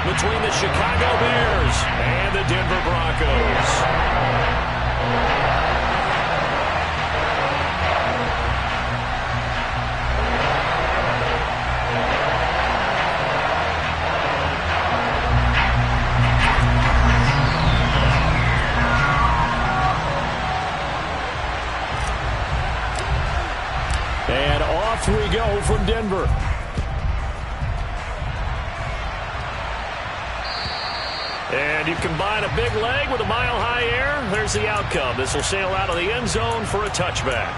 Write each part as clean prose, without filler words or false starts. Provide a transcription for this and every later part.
between the Chicago Bears and the Denver Broncos. And off we go from Denver. And you combine a big leg with a mile-high air, there's the outcome. This will sail out of the end zone for a touchback.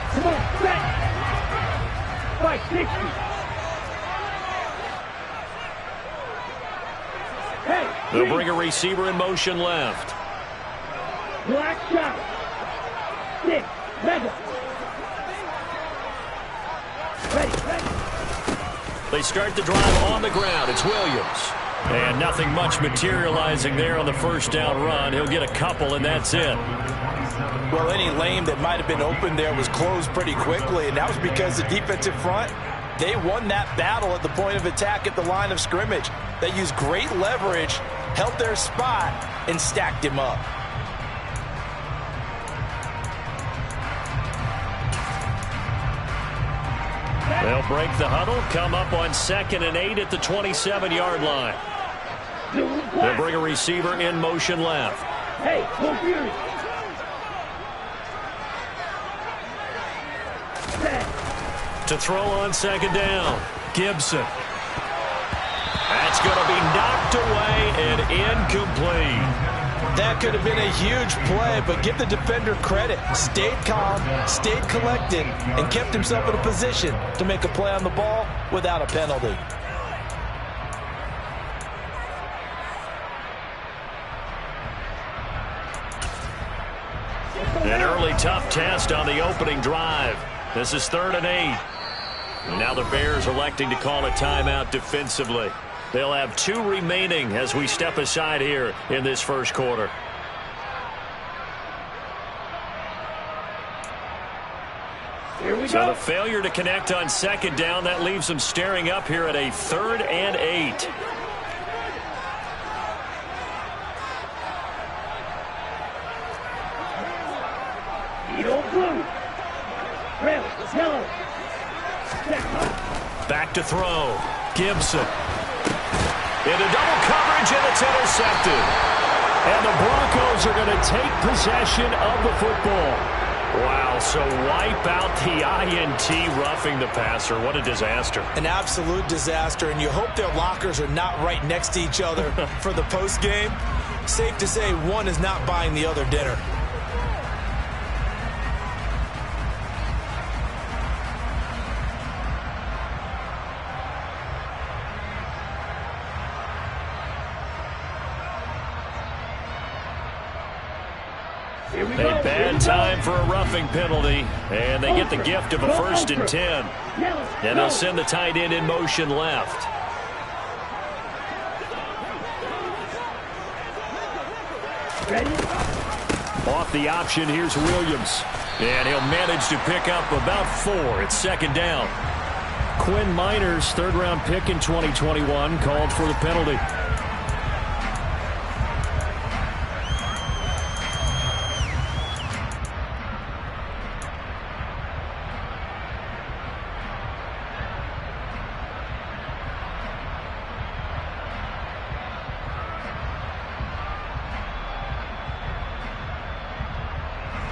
Come on, set. 560. Hey, They'll bring a receiver in motion left. black shot. 6, mega. Ready. They start the drive on the ground. It's Williams. And nothing much materializing there on the first down run. He'll get a couple, and that's it. Well, any lane that might have been open there was closed pretty quickly, and that was because the defensive front, they won that battle at the point of attack at the line of scrimmage. They used great leverage, held their spot, and stacked him up. They'll break the huddle, come up on 2nd and 8 at the 27-yard line. They'll bring a receiver in motion left. Hey, go Fury. To throw on 2nd down, Gibson. That's going to be knocked away and incomplete. That could have been a huge play, but give the defender credit. Stayed calm, stayed collected, and kept himself in a position to make a play on the ball without a penalty. An early tough test on the opening drive. This is 3rd and 8. Now the Bears electing to call a timeout defensively. They'll have 2 remaining as we step aside here in this first quarter. Here we So go. the failure to connect on 2nd down, that leaves them staring up here at a 3rd and 8. Eagle blue. Red, yellow. Back to throw. Gibson. Into double coverage, and it's intercepted. And the Broncos are going to take possession of the football. Wow, so wipe out the INT roughing the passer. What a disaster. An absolute disaster, and you hope their lockers are not right next to each other for the postgame. Safe to say one is not buying the other dinner. Here we A go. bad time for a roughing penalty, and they get the gift of a 1st and 10. And they'll send the tight end in motion left. Ready? Off the option, here's Williams. And he'll manage to pick up about 4. It's 2nd down. Quinn Miners, 3rd-round pick in 2021, called for the penalty.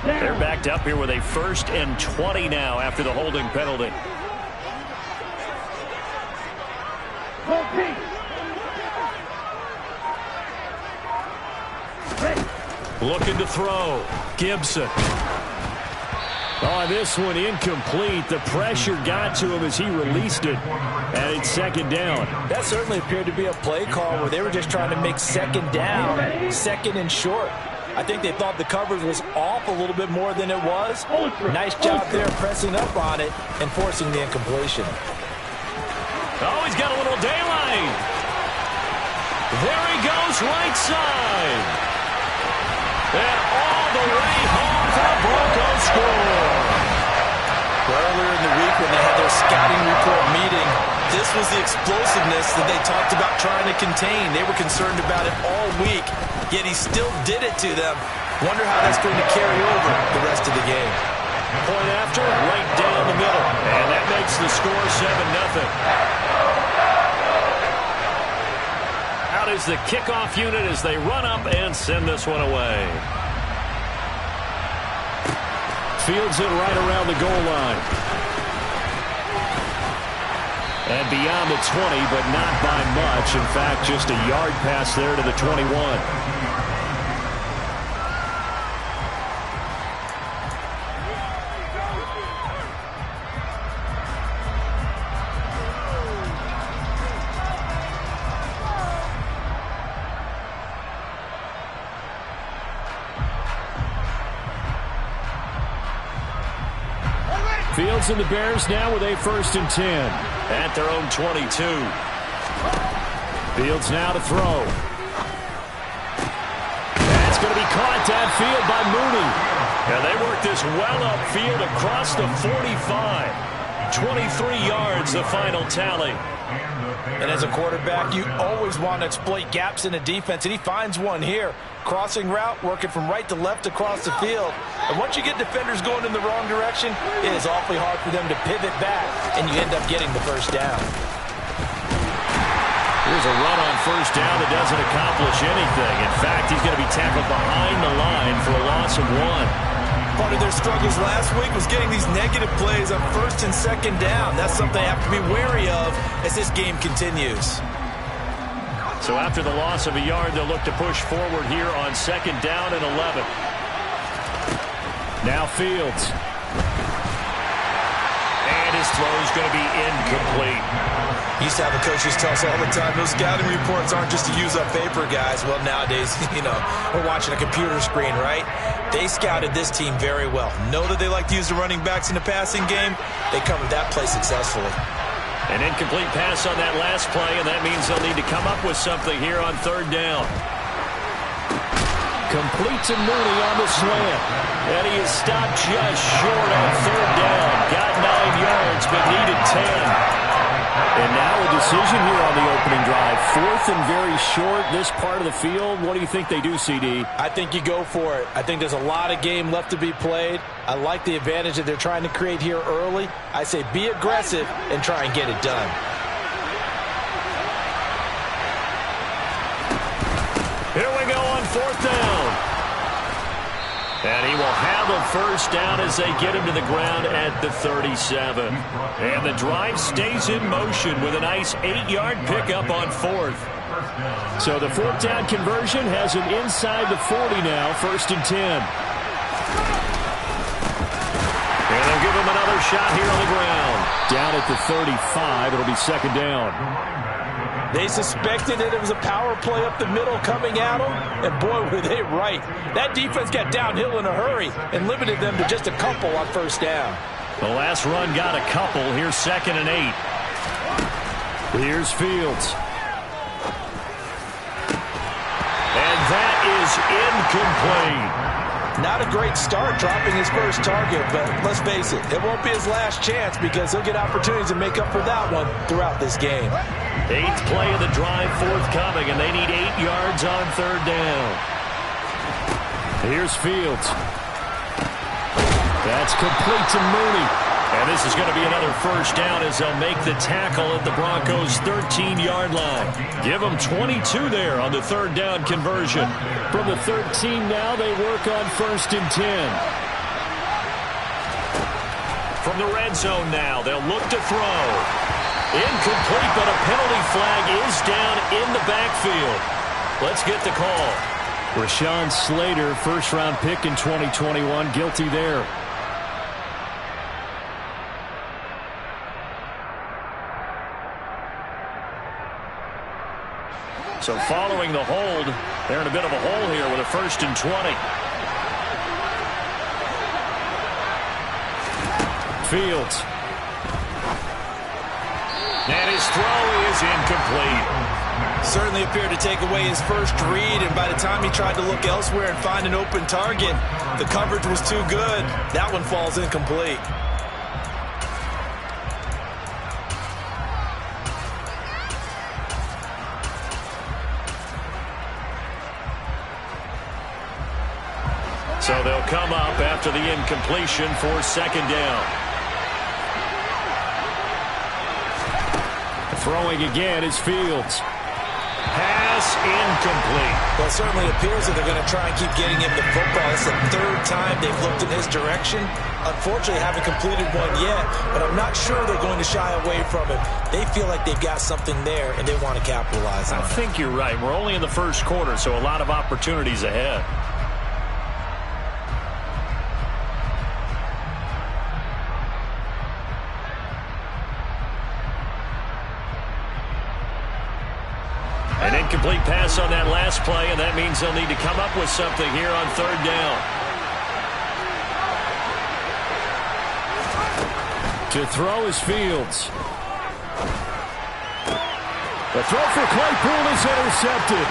They're backed up here with a 1st and 20 now after the holding penalty. Looking to throw. Gibson. Oh, this one incomplete. The pressure got to him as he released it. And it's 2nd down. That certainly appeared to be a play call where they were just trying to make 2nd down, 2nd and short. I think they thought the coverage was off a little bit more than it was. Nice job there pressing up on it and forcing the incompletion. Oh, he's got a little daylight. There he goes, right side. And all the way home for the Broncos score. Earlier in the week when they had their scouting report meeting, This was the explosiveness that they talked about trying to contain. They were concerned about it all week, yet he still did it to them. Wonder how that's going to carry over the rest of the game. Point after, right down the middle. And that makes the score 7-0. Out is the kickoff unit as they run up and send this one away. Fields it right around the goal line. And beyond the 20, but not by much. In fact, just a yard pass there to the 21. Fields and the Bears now with a 1st and 10 at their own 22. Fields now to throw. That's going to be caught downfield by Mooney. And they work this well upfield across the 45. 23 yards, the final tally. And as a quarterback, you always want to exploit gaps in the defense, and he finds one here. Crossing route, working from right to left across the field. And once you get defenders going in the wrong direction, it is awfully hard for them to pivot back, and you end up getting the first down. Here's a run on first down that doesn't accomplish anything. In fact, he's going to be tackled behind the line for a loss of 1. Part of their struggles last week was getting these negative plays on 1st and 2nd down. That's something they have to be wary of as this game continues. So after the loss of a yard, they'll look to push forward here on 2nd down and 11. Now Fields. And his throw is going to be incomplete. Used to have the coaches tell us all the time, those scouting reports aren't just to use up paper, guys. Well, nowadays, we're watching a computer screen, right? They scouted this team very well. Know that they like to use the running backs in the passing game. They covered that play successfully. An incomplete pass on that last play, and that means they'll need to come up with something here on 3rd down. Complete to Mooney on the slant. And he is stopped just short on 3rd down. Got 9 yards, but needed 10. And now a decision here on the opening drive. 4th and very short, this part of the field. What do you think they do, CD? I think you go for it. I think there's a lot of game left to be played. I like the advantage that they're trying to create here early. I say be aggressive and try and get it done. Here we go on 4th down. And he will have a first down as they get him to the ground at the 37. And the drive stays in motion with a nice 8-yard pickup on 4th. So the 4th down conversion has him inside the 40 now, 1st and 10. And they'll give him another shot here on the ground. Down at the 35, it'll be 2nd down. They suspected that it was a power play up the middle coming at them, and boy, were they right. That defense got downhill in a hurry and limited them to just a couple on 1st down. The last run got a couple. Here's 2nd and 8. Here's Fields. And that is incomplete. Not a great start dropping his first target, but let's face it, it won't be his last chance because he'll get opportunities to make up for that one throughout this game. 8th play of the drive forthcoming, and they need 8 yards on 3rd down. Here's Fields. That's complete to Mooney. And this is going to be another first down as they'll make the tackle at the Broncos' 13-yard line. Give them 22 there on the 3rd down conversion. From the 13 now, they work on 1st and 10. From the red zone now, they'll look to throw. Incomplete, but a penalty flag is down in the backfield. Let's get the call. Rashawn Slater, first-round pick in 2021, guilty there. So following the hold, they're in a bit of a hole here with a 1st and 20. Fields. And his throw is incomplete. Certainly appeared to take away his first read, and by the time he tried to look elsewhere and find an open target, the coverage was too good. That one falls incomplete. So they'll come up after the incompletion for second down. Throwing again is Fields. Pass incomplete. Well, it certainly appears that they're going to try and keep getting him the football. It's the third time they've looked in his direction. Unfortunately, haven't completed one yet, but I'm not sure they're going to shy away from it. They feel like they've got something there, and they want to capitalize on it. I think you're right. We're only in the first quarter, so a lot of opportunities ahead. An incomplete pass on that last play, and that means they'll need to come up with something here on third down. To throw is Fields. The throw for Claypool is intercepted.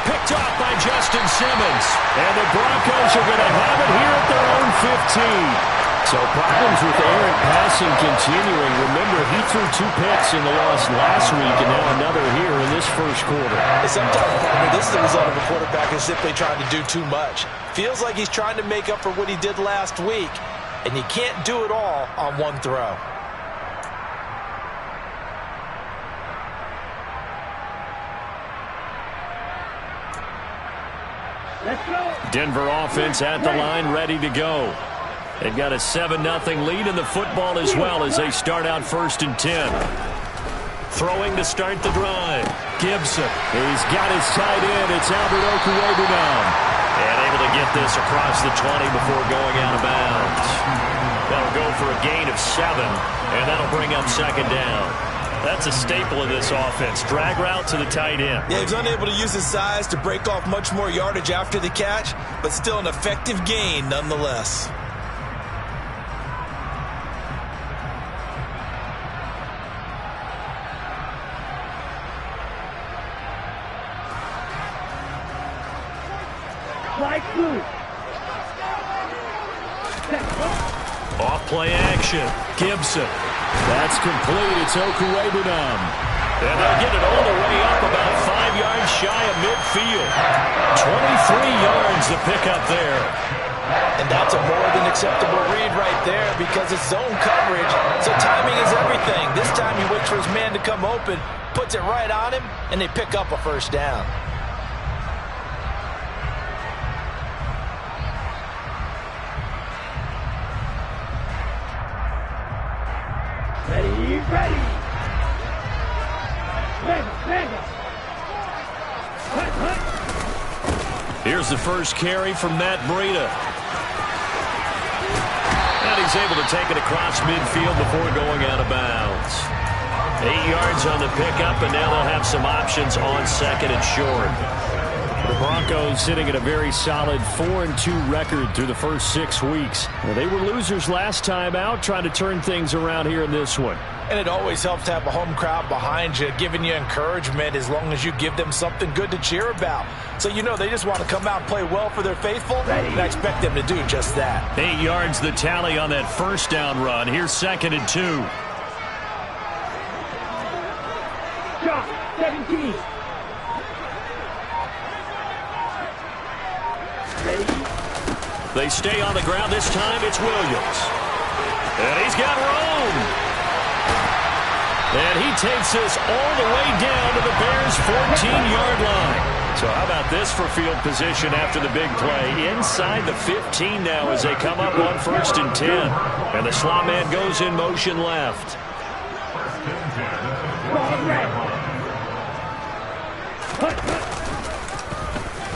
Picked off by Justin Simmons. And the Broncos are going to have it here at their own 15. So problems with errant passing continuing. Remember, he threw 2 picks in the loss last week, and now another here in this first quarter. Sometimes, partner, this is the result of a quarterback is simply trying to do too much. Feels like he's trying to make up for what he did last week, and you can't do it all on one throw. Let's go. Denver offense at the line, ready to go. They've got a 7-0 lead in the football as well as they start out 1st and 10. Throwing to start the drive. Gibson. He's got his tight end. It's Albert Okwuegbunam. And able to get this across the 20 before going out of bounds. That'll go for a gain of 7, and that'll bring up second down. That's a staple of this offense. Drag route to the tight end. Yeah, he's unable to use his size to break off much more yardage after the catch, but still an effective gain nonetheless. Off play action. Gibson. That's complete. It's Okwuegbunam. And they'll get it all the way up about 5 yards shy of midfield. 23 yards to pick up there. And that's a more than acceptable read right there because it's zone coverage, so timing is everything. This time he waits for his man to come open, puts it right on him, and they pick up a first down. Ready. Mega. Here's the first carry from Matt Breida. And he's able to take it across midfield before going out of bounds. 8 yards on the pickup, and now they'll have some options on second and short. The Broncos sitting at a very solid 4-2 record through the first 6 weeks. Well, they were losers last time out, trying to turn things around here in this one. And it always helps to have a home crowd behind you, giving you encouragement as long as you give them something good to cheer about. So you know they just want to come out and play well for their faithful, and I expect them to do just that. 8 yards the tally on that first down run. Here's 2nd and 2. Shot, 17. Ready. They stay on the ground. This time it's Williams. And he's got room. And he takes this all the way down to the Bears' 14-yard line. So how about this for field position after the big play? Inside the 15 now as they come up on 1st and 10. And the slot man goes in motion left.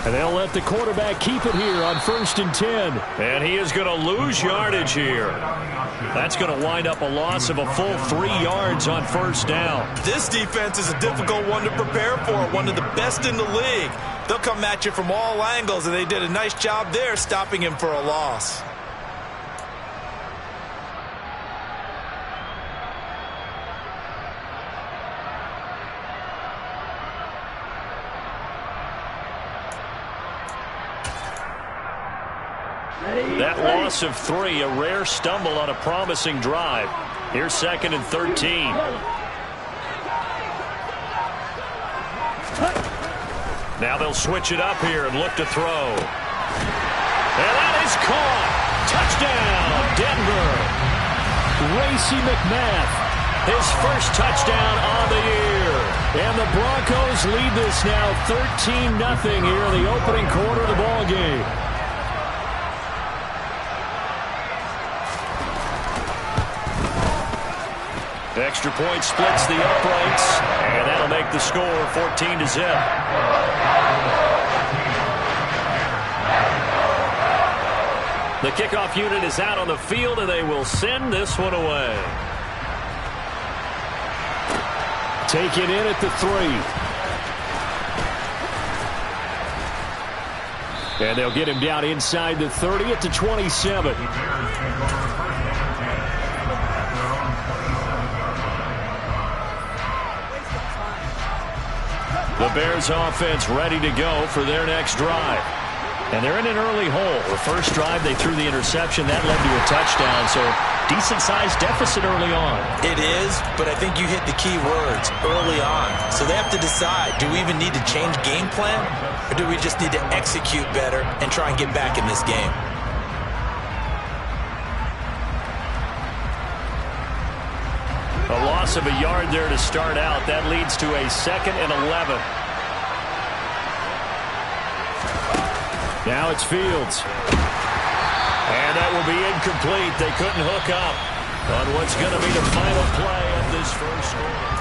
And they'll let the quarterback keep it here on 1st and 10. And he is going to lose yardage here. That's going to wind up a loss of a full 3 yards on first down. This defense is a difficult one to prepare for, one of the best in the league. They'll come at you from all angles, and they did a nice job there stopping him for a loss. That loss of 3, a rare stumble on a promising drive. Here's 2nd and 13. Now they'll switch it up here and look to throw. And that is caught. Touchdown, Denver. Racey McMath, his first touchdown on the year. And the Broncos lead this now 13-0 here in the opening quarter of the ball game. Extra point splits the uprights, and that'll make the score 14-0. The kickoff unit is out on the field, and they will send this one away. Taken in at the 3. And they'll get him down inside the 30 at the 27. The Bears offense ready to go for their next drive. And they're in an early hole. The first drive, they threw the interception. That led to a touchdown, so decent-sized deficit early on. It is, but I think you hit the key words, early on. So they have to decide, do we even need to change game plan, or do we just need to execute better and try and get back in this game? A loss of a yard there to start out. That leads to a 2nd and 11. Now it's Fields. And that will be incomplete. They couldn't hook up on what's going to be the final play of this first quarter.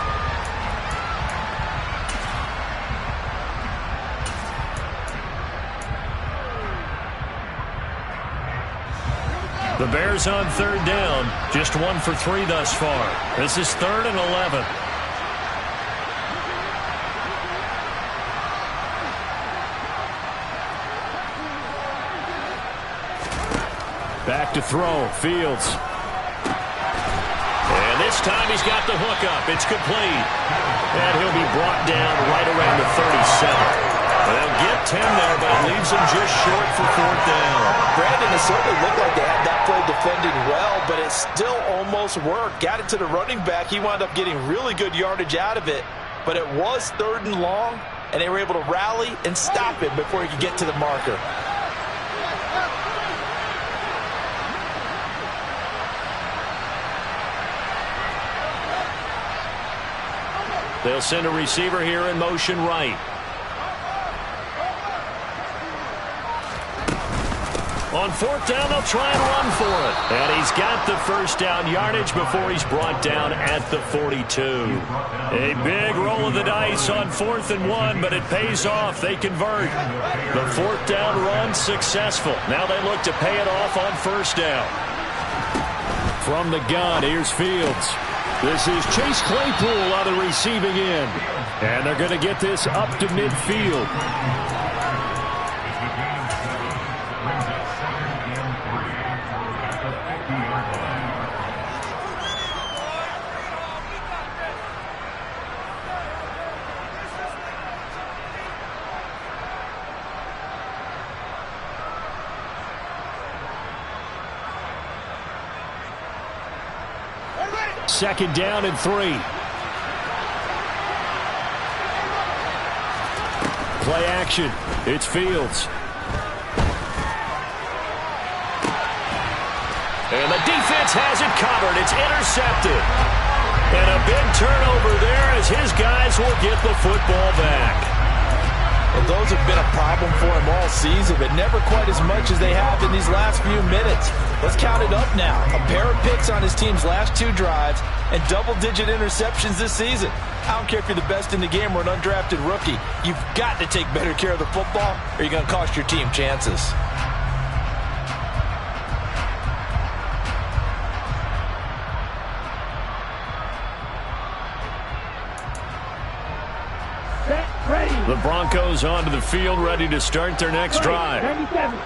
The Bears on 3rd down. Just 1 for 3 thus far. This is 3rd and 11. Back to throw. Fields. And this time he's got the hookup. It's complete. And he'll be brought down right around the 37. They'll get 10 there, but it leaves him just short for 4th down. Brandon, it certainly looked like they had that play defending well, but it still almost worked. Got it to the running back. He wound up getting really good yardage out of it, but it was 3rd and long, and they were able to rally and stop it before he could get to the marker. They'll send a receiver here in motion right. On 4th down, they'll try and run for it. And he's got the first down yardage before he's brought down at the 42. A big roll of the dice on 4th and 1, but it pays off. They convert. The 4th down run successful. Now they look to pay it off on 1st down. From the gun, here's Fields. This is Chase Claypool on the receiving end. And they're going to get this up to midfield. Second down and 3. Play action. It's Fields. And the defense has it covered. It's intercepted. And a big turnover there as his guys will get the football back. And those have been a problem for him all season, but never quite as much as they have in these last few minutes. Let's count it up now. A pair of picks on his team's last 2 drives and double-digit interceptions this season. I don't care if you're the best in the game or an undrafted rookie. You've got to take better care of the football or you're going to cost your team chances. The Broncos onto the field, ready to start their next drive.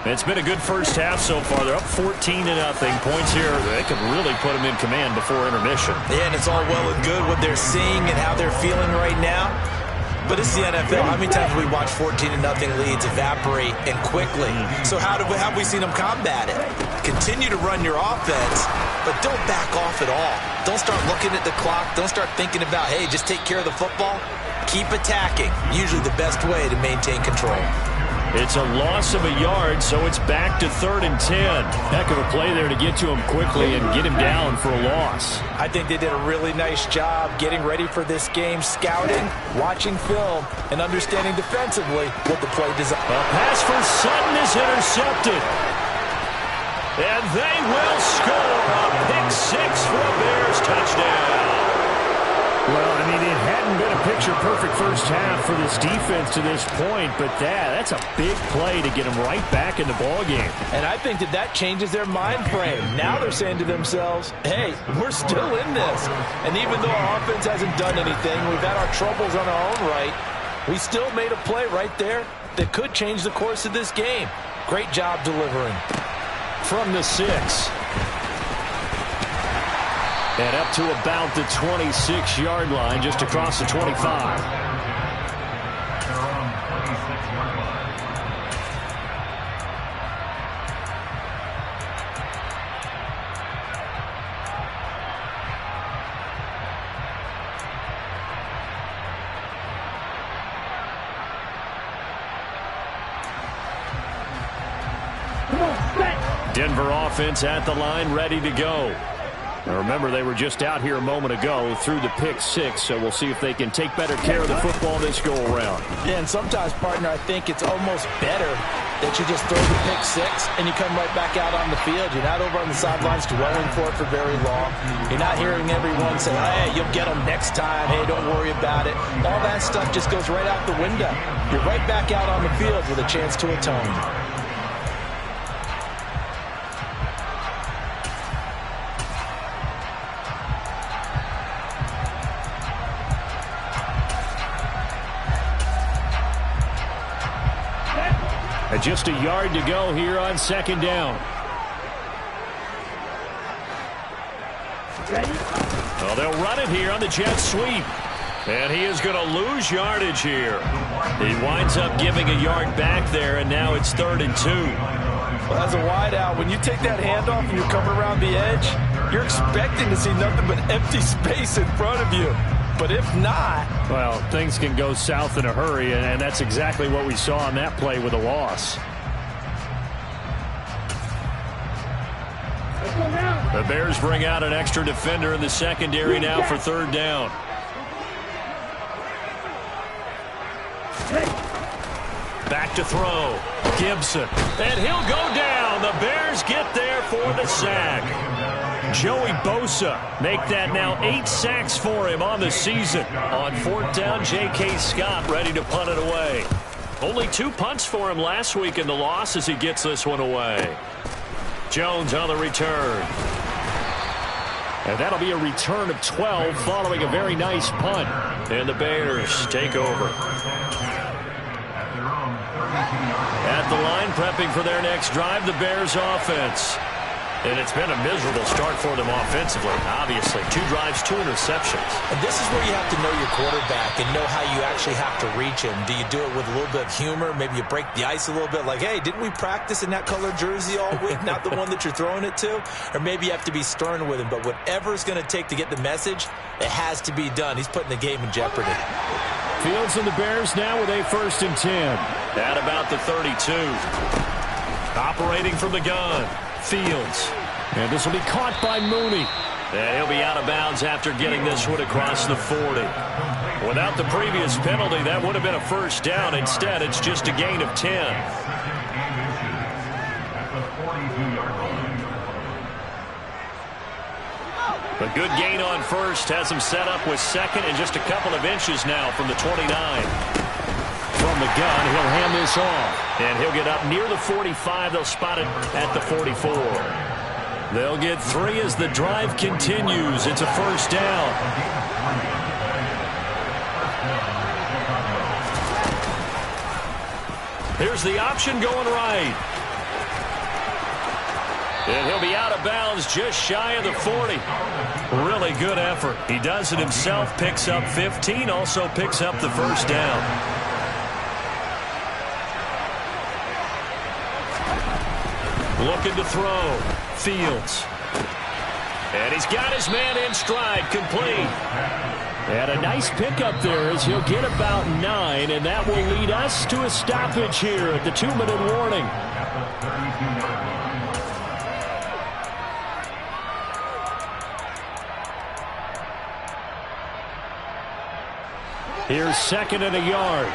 It's been a good first half so far. They're up 14-0. Points here, they could really put them in command before intermission. Yeah, and it's all well and good what they're seeing and how they're feeling right now. But it's the NFL. How many times have we watched 14-0 leads evaporate and quickly? So how have we seen them combat it? Continue to run your offense, but don't back off at all. Don't start looking at the clock. Don't start thinking about, hey, just take care of the football. Keep attacking. Usually the best way to maintain control. It's a loss of a yard, so it's back to 3rd and 10. Heck of a play there to get to him quickly and get him down for a loss. I think they did a really nice job getting ready for this game, scouting, watching film, and understanding defensively what the play design. A pass for Sutton is intercepted. And they will score a pick 6 for a Bears touchdown. Well, I mean, it hadn't been a picture-perfect first half for this defense to this point, but that's a big play to get them right back in the ballgame. And I think that changes their mind frame. Now they're saying to themselves, hey, we're still in this. And even though our offense hasn't done anything, we've had our troubles on our own right, we still made a play right there that could change the course of this game. Great job delivering. From the 6. And up to about the 26-yard line, just across the 25. Denver offense at the line, ready to go. Now remember, they were just out here a moment ago through the pick 6, so we'll see if they can take better care of the football this go-around. Yeah, and sometimes, partner, I think it's almost better that you just throw the pick 6 and you come right back out on the field. You're not over on the sidelines dwelling for it for very long. You're not hearing everyone say, hey, you'll get them next time. Hey, don't worry about it. All that stuff just goes right out the window. You're right back out on the field with a chance to atone. Just a yard to go here on 2nd down. Ready? Well, they'll run it here on the jet sweep. And he is going to lose yardage here. He winds up giving a yard back there, and now it's 3rd and 2. Well, as a wideout, when you take that handoff and you're coming around the edge, you're expecting to see nothing but empty space in front of you. But if not... well, things can go south in a hurry, and that's exactly what we saw on that play with a loss. The Bears bring out an extra defender in the secondary now for 3rd down. Back to throw. Gibson. And he'll go down. The Bears get there for the sack. Joey Bosa make that now 8 sacks for him on the season. On 4th down, J.K. Scott ready to punt it away. Only 2 punts for him last week in the loss as he gets this one away. Jones on the return. And that'll be a return of 12 following a very nice punt. And the Bears take over. At the line, prepping for their next drive, the Bears offense. And it's been a miserable start for them offensively, obviously. 2 drives, 2 interceptions. And this is where you have to know your quarterback and know how you actually have to reach him. Do you do it with a little bit of humor? Maybe you break the ice a little bit, like, hey, didn't we practice in that color jersey all week? Not the one that you're throwing it to? Or maybe you have to be stern with him. But whatever it's going to take to get the message, it has to be done. He's putting the game in jeopardy. Fields and the Bears now with a 1st and 10. At about the 32. Operating from the gun. Fields. And this will be caught by Mooney. And he'll be out of bounds after getting this one across the 40. Without the previous penalty, that would have been a 1st down. Instead, it's just a gain of 10. A good gain on 1st has him set up with 2nd and just a couple of inches now from the 29. From the gun, he'll hand this off. And he'll get up near the 45. They'll spot it at the 44. They'll get 3 as the drive continues. It's a 1st down. Here's the option going right. And he'll be out of bounds just shy of the 40. Really good effort. He does it himself, picks up 15, also picks up the 1st down. Looking to throw. Fields. And he's got his man in stride, complete. And a nice pickup there as he'll get about 9, and that will lead us to a stoppage here at the 2-minute warning. Here's 2nd and a yard.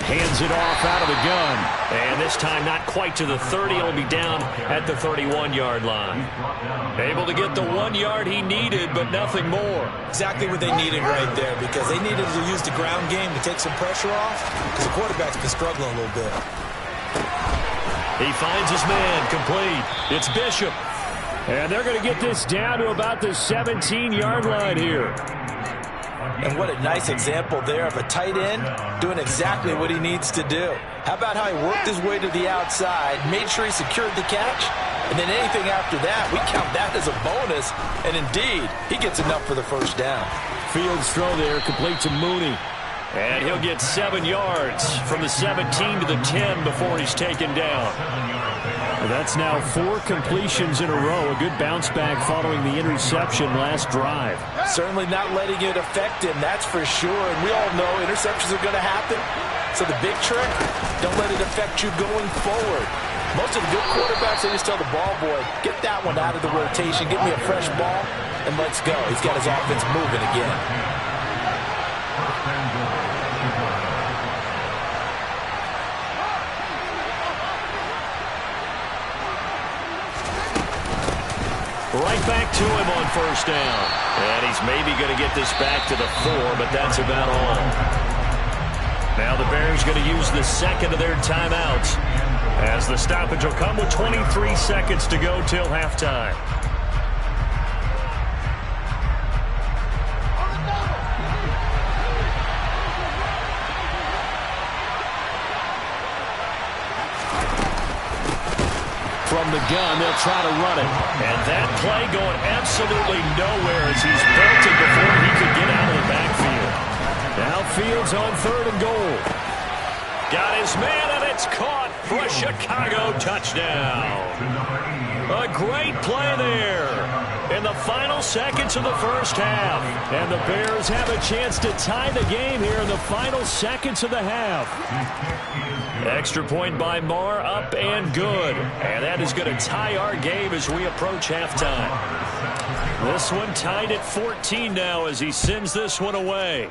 Hands it off out of the gun. And this time not quite to the 30. He'll be down at the 31-yard line. Able to get the 1 yard he needed, but nothing more. Exactly what they needed right there, because they needed to use the ground game to take some pressure off, because the quarterback's been struggling a little bit. He finds his man complete. It's Bishop. And they're going to get this down to about the 17-yard line here. And what a nice example there of a tight end doing exactly what he needs to do. How about how he worked his way to the outside, made sure he secured the catch, and then anything after that, we count that as a bonus. And indeed, he gets enough for the first down. Fields throw there, complete to Mooney. And he'll get 7 yards from the 17 to the 10 before he's taken down. That's now 4 completions in a row. A good bounce back following the interception last drive. Certainly not letting it affect him, that's for sure. And we all know interceptions are going to happen. So the big trick, don't let it affect you going forward. Most of the good quarterbacks, they just tell the ball boy, get that one out of the rotation, get me a fresh ball, and let's go. He's got his offense moving again. Right back to him on first down. And he's maybe going to get this back to the 4, but that's about all. Now the Bears going to use the second of their timeouts, as the stoppage will come with 23 seconds to go till halftime. From the gun, they'll try to run it. And that play going absolutely nowhere as he's belted before he could get out of the backfield. Now Fields on 3rd and goal. Got his man, and it's caught for a Chicago touchdown. A great play there in the final seconds of the first half. And the Bears have a chance to tie the game here in the final seconds of the half. Extra point by Marr, up and good. And that is going to tie our game as we approach halftime. This one tied at 14 now as he sends this one away.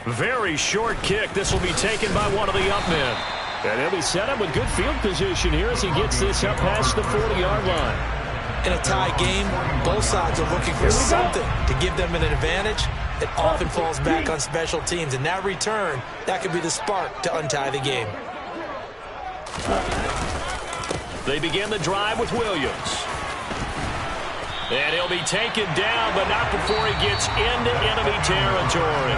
Very short kick. This will be taken by one of the up men. And he'll be set up with good field position here as he gets this up past the 40-yard line. In a tie game, both sides are looking for something to give them an advantage. It often falls back on special teams. And that return, that could be the spark to untie the game. They begin the drive with Williams. And he'll be taken down, but not before he gets into enemy territory.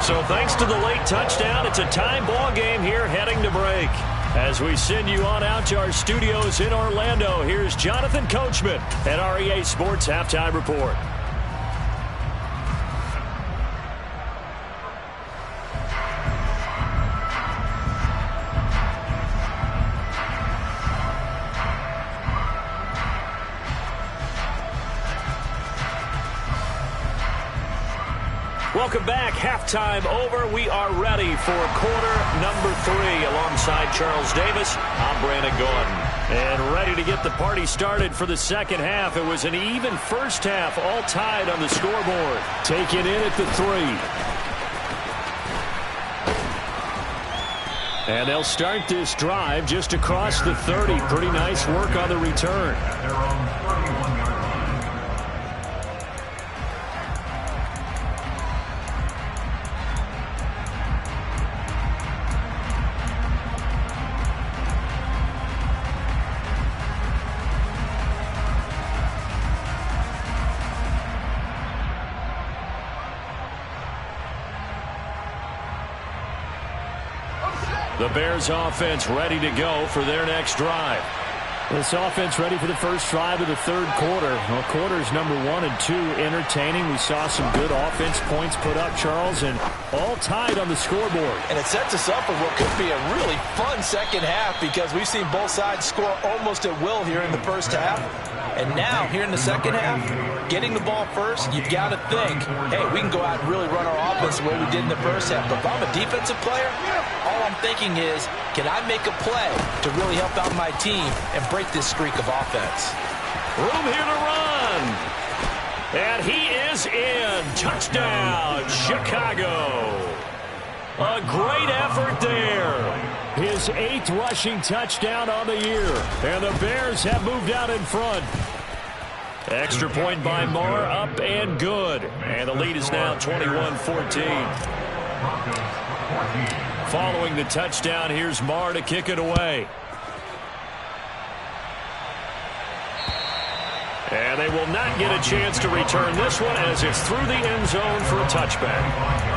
So thanks to the late touchdown, it's a tie ball game here heading to break. As we send you on out to our studios in Orlando, here's Jonathan Coachman at REA Sports Halftime Report. Welcome back. Halftime over. We are ready for quarter number 3 alongside Charles Davis. I'm Brandon Gordon. And ready to get the party started for the second half. It was an even first half, all tied on the scoreboard. Taken in at the 3. And they'll start this drive just across the 30. Pretty nice work on the return. The Bears offense ready to go for their next drive. This offense ready for the first drive of the third quarter. Well, quarters number 1 and 2 entertaining. We saw some good offense points put up, Charles, and all tied on the scoreboard. And it sets us up for what could be a really fun second half because we've seen both sides score almost at will here in the first half. And now, here in the second half, getting the ball first, you've got to think, hey, we can go out and really run our offense the way we did in the first half. But if I'm a defensive player, all I'm thinking is, can I make a play to really help out my team and break this streak of offense? Room here to run. And he is in. Touchdown, Chicago. A great effort there. His 8th rushing touchdown on the year. And the Bears have moved out in front. Extra point by Marr, up and good. And the lead is now 21-14. Following the touchdown, here's Marr to kick it away. And they will not get a chance to return this one as it's through the end zone for a touchback.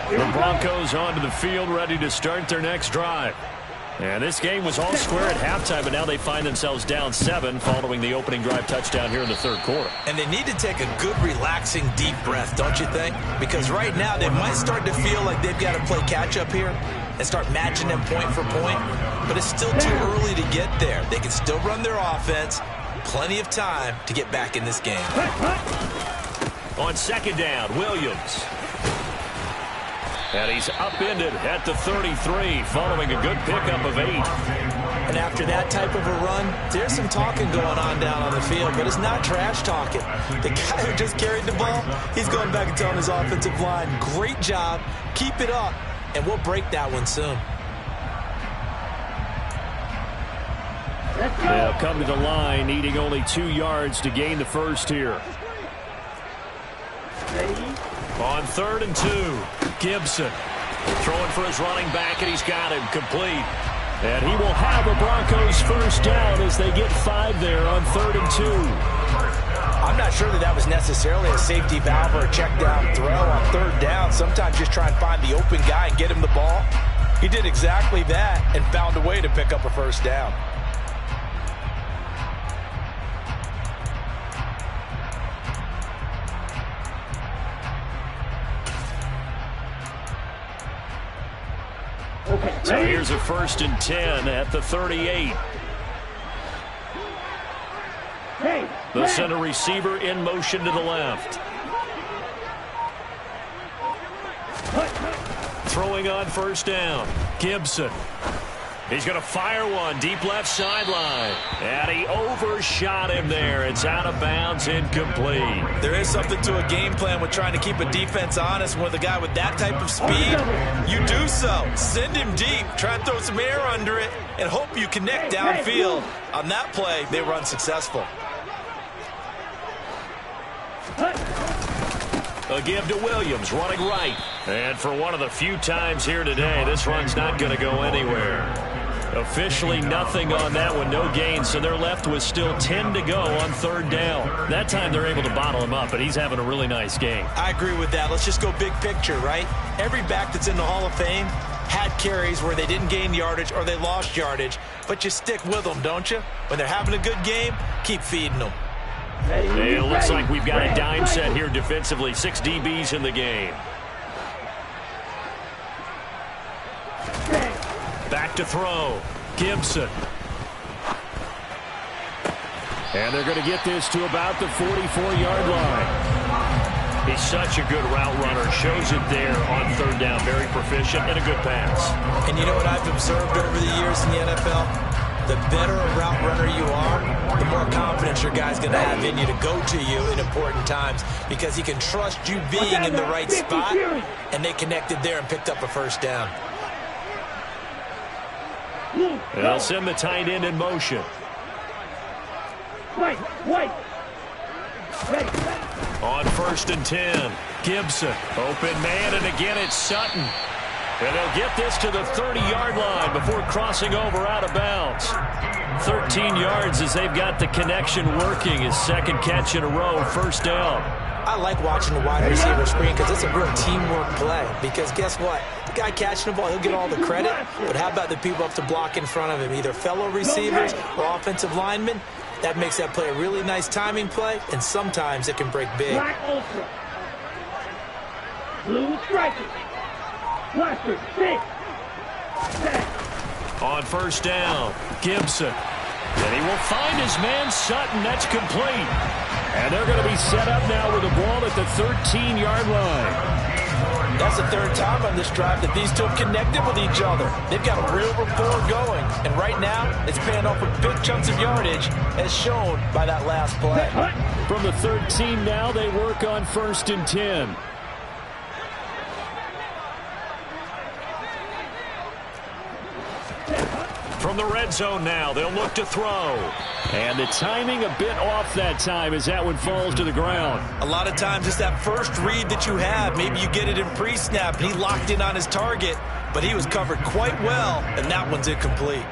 The Broncos onto the field, ready to start their next drive. And this game was all square at halftime, but now they find themselves down 7 following the opening drive touchdown here in the third quarter. And they need to take a good, relaxing, deep breath, don't you think? Because right now they might start to feel like they've got to play catch-up here and start matching them point for point. But it's still too early to get there. They can still run their offense. Plenty of time to get back in this game. On second down, Williams. And he's upended at the 33 following a good pickup of 8. And after that type of a run, there's some talking going on down on the field, but it's not trash talking. The guy who just carried the ball, he's going back and telling his offensive line, great job, keep it up, and we'll break that one soon. They'll come to the line, needing only 2 yards to gain the first here. On 3rd and 2, Gibson throwing for his running back, and he's got him complete. And he will have a Broncos first down as they get 5 there on 3rd and 2. I'm not sure that was necessarily a safety valve or a check down throw on 3rd down. Sometimes just try and find the open guy and get him the ball. He did exactly that and found a way to pick up a first down. So here's a 1st and 10 at the 38. The center receiver in motion to the left. Throwing on 1st down, Gibson. He's going to fire one deep left sideline. And he overshot him there. It's out of bounds, incomplete. There is something to a game plan with trying to keep a defense honest. With a guy with that type of speed, you do so. Send him deep. Try and throw some air under it and hope you connect downfield. On that play, they were unsuccessful. A give to Williams, running right. And for one of the few times here today, this run's not going to go anywhere. Officially nothing on that one, no gain, so they're left with still 10 to go on 3rd down. That time they're able to bottle him up, but he's having a really nice game. I agree with that. Let's just go big picture, right? Every back that's in the Hall of Fame had carries where they didn't gain yardage or they lost yardage, but you stick with them, don't you? When they're having a good game, keep feeding them. It looks like we've got a dime set here defensively. 6 DBs in the game. Back to throw. Gibson. And they're going to get this to about the 44-yard line. He's such a good route runner. Shows it there on 3rd down. Very proficient and a good pass. And you know what I've observed over the years in the NFL? The better a route runner you are, the more confidence your guy's going to have in you to go to you in important times because he can trust you being in the right spot, and they connected there and picked up a first down. They'll send the tight end in motion. On 1st and 10, Gibson. Open man, and again it's Sutton. And they'll get this to the 30-yard line before crossing over out of bounds. 13 yards as they've got the connection working. His second catch in a row, first down. I like watching the wide receiver screen because it's a real teamwork play. Because guess what? The guy catching the ball, he'll get all the credit. But how about the people up to block in front of him, either fellow receivers or offensive linemen? That makes that play a really nice timing play, and sometimes it can break big. Black ultra. Blue striker. Blaster, 6. On first down, Gibson. And he will find his man Sutton. That's complete. And they're going to be set up now with the ball at the 13-yard line. That's the third time on this drive that these two have connected with each other. They've got a real rapport going. And right now, it's paying off with big chunks of yardage, as shown by that last play. From the 13 now, they work on first and 10. From the red zone now, they'll look to throw. And the timing a bit off that time as that one falls to the ground. A lot of times it's that first read that you have. Maybe you get it in pre-snap, and he locked in on his target, but he was covered quite well, and that one's incomplete.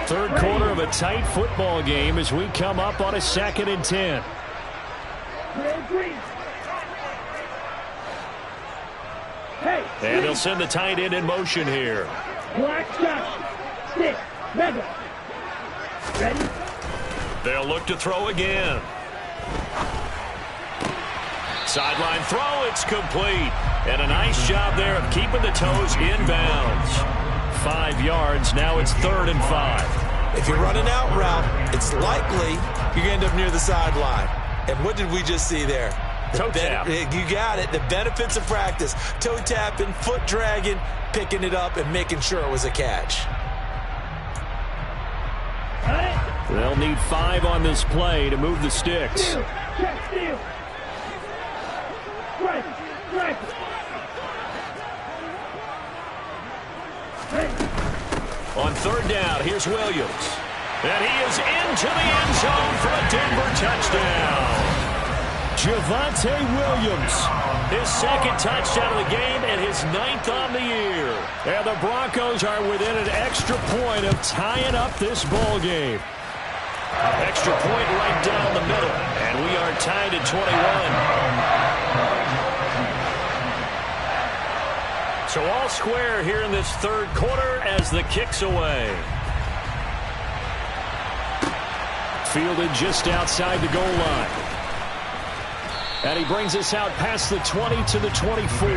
Third quarter of a tight football game as we come up on a 2nd and 10. And they'll send the tight end in motion here. Black shot. 6. Mega. Ready? They'll look to throw again. Sideline throw, it's complete. And a nice job there of keeping the toes inbounds. 5 yards, now it's 3rd and 5. If you're running out route, it's likely you're going to end up near the sideline. And what did we just see there? Toe tap. You got it. The benefits of practice. Toe tapping, foot dragging, picking it up, and making sure it was a catch. They'll need 5 on this play to move the sticks. Steal. Check, steal. Strike. Strike. On 3rd down, here's Williams. And he is into the end zone for a Denver touchdown. Javonte Williams, his 2nd touchdown of the game and his 9th on the year. And the Broncos are within an extra point of tying up this ball game. Extra point right down the middle. And we are tied at 21. So all square here in this 3rd quarter as the kick's away. Fielded just outside the goal line. And he brings us out past the 20 to the 24.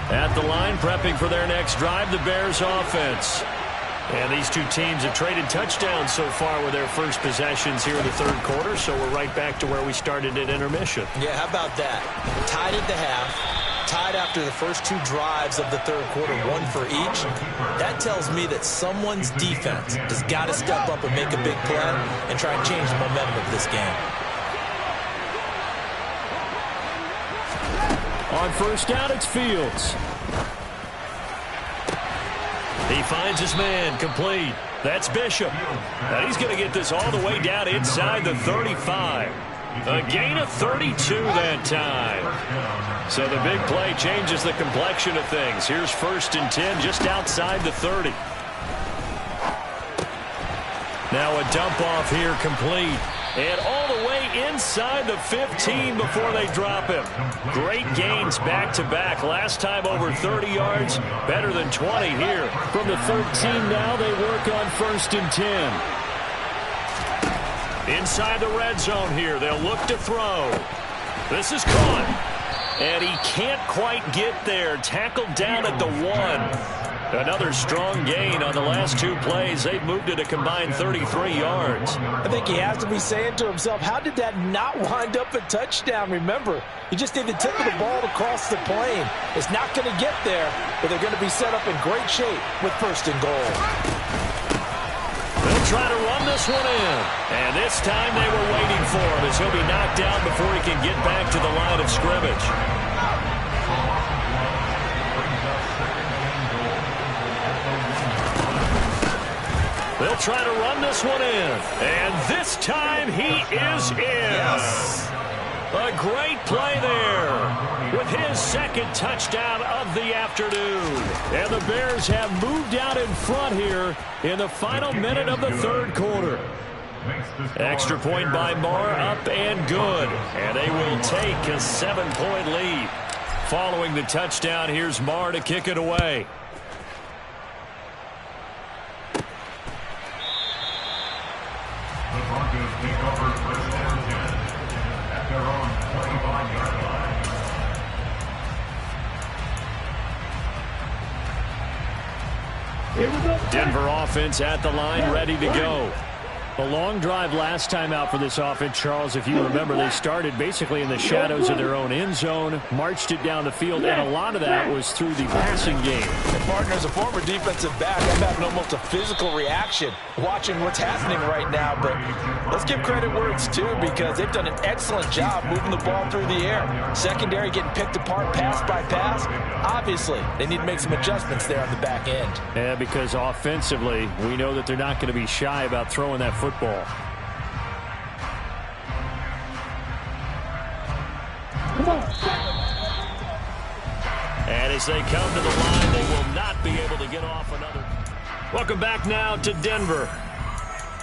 At the line, prepping for their next drive, the Bears offense. And these two teams have traded touchdowns so far with their first possessions here in the 3rd quarter, so we're right back to where we started at intermission. Yeah, how about that? Tied at the half, tied after the first 2 drives of the 3rd quarter, 1 for each. That tells me that someone's defense has got to step up and make a big play and try and change the momentum of this game. On first down, it's Fields. He finds his man, complete. That's Bishop. And he's going to get this all the way down inside the 35. A gain of 32 that time. So the big play changes the complexion of things. Here's 1st and 10 just outside the 30. Now a dump off here, complete. And all the way inside the 15 before they drop him. Great gains back-to-back. Last time over 30 yards, better than 20 here. From the 13 now, they work on 1st and 10. Inside the red zone here, they'll look to throw. This is caught. And he can't quite get there. Tackled down at the 1. Another strong gain on the last 2 plays. They've moved it a combined 33 yards. I think he has to be saying to himself, how did that not wind up a touchdown? Remember, he just did the tip of the ball across the plane. It's not going to get there, but they're going to be set up in great shape with 1st and goal. They'll try to run this one in. And this time they were waiting for him as he'll be knocked down before he can get back to the line of scrimmage. They'll They'll try to run this one in. And this time he is in. Yes. A great play there with his second touchdown of the afternoon. And the Bears have moved out in front here in the final minute of the third quarter. Extra point by Marr, up and good. And they will take a 7-point lead. Following the touchdown, here's Marr to kick it away. The Broncos take over first down 10 at their own 25-yard line. Here we go. Denver offense at the line, ready to go. A long drive last time out for this offense, Charles. If you remember, they started basically in the shadows of their own end zone, marched it down the field, and a lot of that was through the passing game. And partner, as a former defensive back, I'm having almost a physical reaction watching what's happening right now. But let's give credit where it's due, because they've done an excellent job moving the ball through the air. Secondary getting picked apart pass by pass. Obviously, they need to make some adjustments there on the back end. Yeah, because offensively, we know that they're not going to be shy about throwing that football. Come on. And as they come to the line, they will not be able to get off another. Welcome back now to Denver.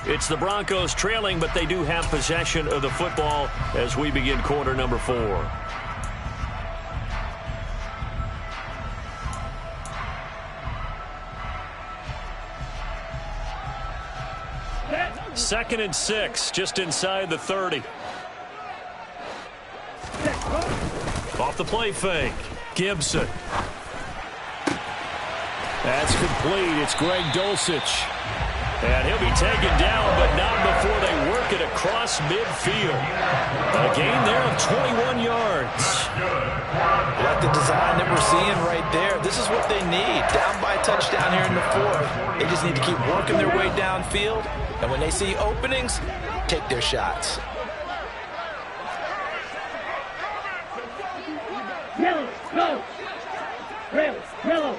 It's the Broncos trailing, but they do have possession of the football as we begin quarter number 4. Second and 6, just inside the 30. Off the play fake. Gibson. That's complete. It's Greg Dulcich. And he'll be taken down, but not before they work it across midfield. A gain there of 21 yards. Like the design that we're seeing right there, this is what they need. Down by a touchdown here in the 4th. They just need to keep working their way downfield. And when they see openings, take their shots. Yellow, go. Rails, yellow.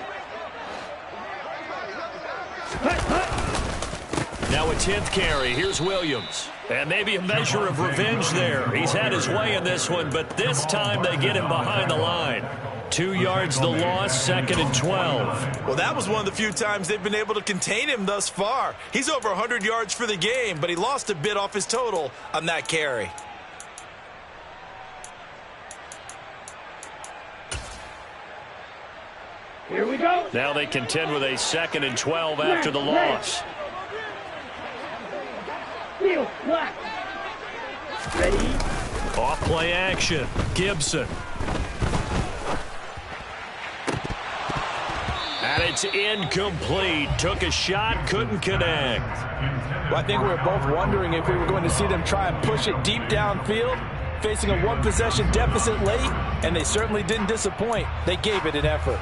Hut, hut. Now a 10th carry. Here's Williams. And maybe a measure of revenge there. He's had his way in this one, but this time they get him behind the line. 2 yards the loss, second and 12. Well, that was one of the few times they've been able to contain him thus far. He's over 100 yards for the game, but he lost a bit off his total on that carry. Here we go. Now they contend with a second and 12 after the loss. Field, black. Ready. Off play action. Gibson. And it's incomplete. Took a shot, couldn't connect. Well, I think we were both wondering if we were going to see them try and push it deep downfield, facing a one-possession deficit late, and they certainly didn't disappoint. They gave it an effort.